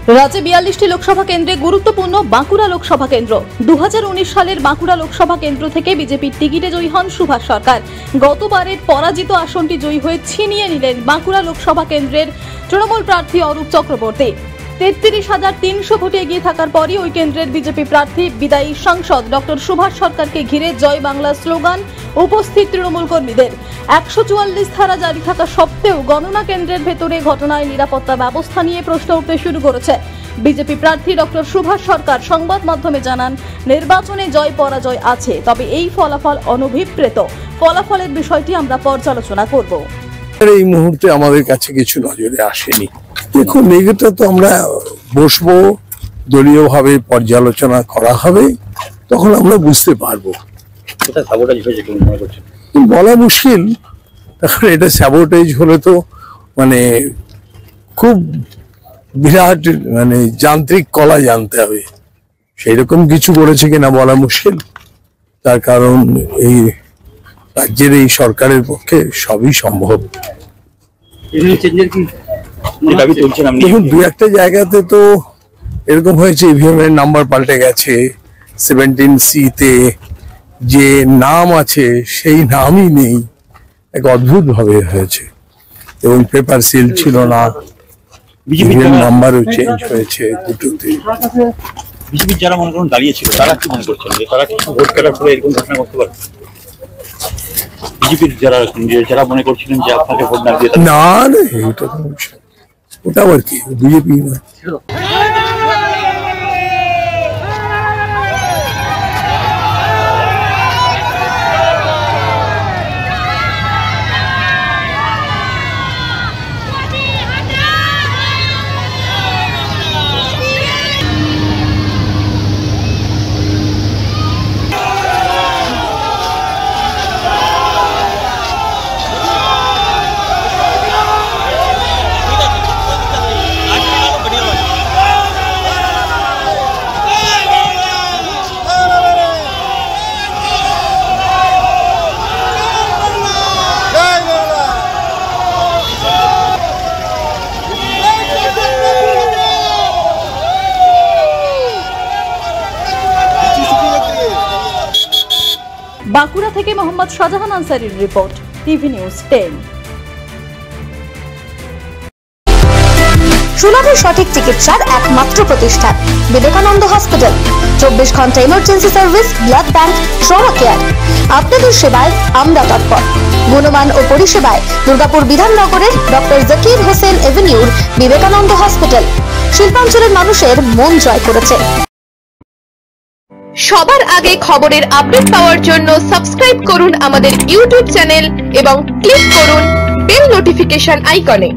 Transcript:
রাজ্যে 42টি লোকসভা কেন্দ্রে গুরুত্বপূর্ণ বাঁকুড়া লোকসভা কেন্দ্র। 2019 সালের বাঁকুড়া লোকসভা কেন্দ্র থেকে বিজেপির টিকিটে জয়ী হন সুভাষ সরকার। গতবারের পরাজিত আসনটি জয়ী হয়ে ছিনিয়ে নিলেন বাঁকুড়া লোকসভা কেন্দ্রের তৃণমূল প্রার্থী অরূপ চক্রবর্তী। 33,300 ভোটে এগিয়ে থাকার পরই ওই কেন্দ্রের বিজেপি প্রার্থী বিদায়ী সাংসদ ডক্টর সুভাষ সরকারকে ঘিরে জয় বাংলা স্লোগান উপস্থিত তৃণমূল কর্মীদের। 144 ধারা জারি থাকা সত্ত্বেও গণনা কেন্দ্রের ভেতরে ঘটনায় নিরাপত্তা ব্যবস্থা নিয়ে প্রশ্ন উঠতে শুরু করেছে। বিজেপি প্রার্থী ডক্টর সুভাষ সরকার সংবাদ মাধ্যমে জানান, নির্বাচনে জয় পরাজয় আছে, তবে এই ফলাফল অনভিপ্রেত। ফলাফলের বিষয়টি আমরা পর্যালোচনা করব। এই মুহূর্তে আমাদের কাছে কিছু নজরে আসেনি। দেখুন, এগুলো তো আমরা বসবো, দলীয়ভাবে পর্যালোচনা করা হবে, তখন আমরা বুঝতে পারবো। বলা মুশকিল, কারণ এটা স্যাবোটেজ হলে তো খুব বিরাট যান্ত্রিক কলা জানতে হবে। সেই রকম কিছু করেছে কিনা বলা মুশকিল, তার কারণ এই রাজ্যের এই সরকারের পক্ষে সবই সম্ভব। দেখুন, দু একটা জায়গাতে তো এরকম হয়েছে, ইভিএম এর নাম্বার পাল্টে গেছে। 17C তে যে নাম আছে সেই নামই নেই, এক অদ্ভুত ভাবে হয়েছে, এবং পেপার সিল ছিল না, ইভিএম নাম্বারও চেঞ্জ হয়েছে দুটোতে। বিজেপির যারা মনে করুন দাঁড়িয়েছিল, তারা কি মনে করছেন যে তারা কি ভোট কেনার পরে এরকম ঘটনা করতে পারে? বিজেপির যারা মনে করছিলেন যে আপনাকে ভোট না দিয়ে, না না, ওটা আবার কি বিজেপি না। বাঁকুড়া থেকে মোহাম্মদ শাহজাহান আনসারির রিপোর্ট, টিভি নিউজ 10। সুলভ সঠিক চিকিৎসার একমাত্র প্রতিষ্ঠান বিবেকানন্দ হসপিটাল। 24 ঘন্টা emergency service, blood bank, trauma care. আপনাদের সেবায় আমরা তৎপর। গুণমান ও পরিষেবায় দুর্গাপুর বিধাননগরের ডক্টর জাকির হোসেন এভিনিউর বিবেকানন্দ হসপিটাল শিল্পাঞ্চলের মানুষের মন জয় করেছে। সবার আগে খবরের আপডেট পাওয়ার জন্য সাবস্ক্রাইব করুন আমাদের ইউটিউব চ্যানেল এবং ক্লিক করুন বেল নোটিফিকেশন আইকনে।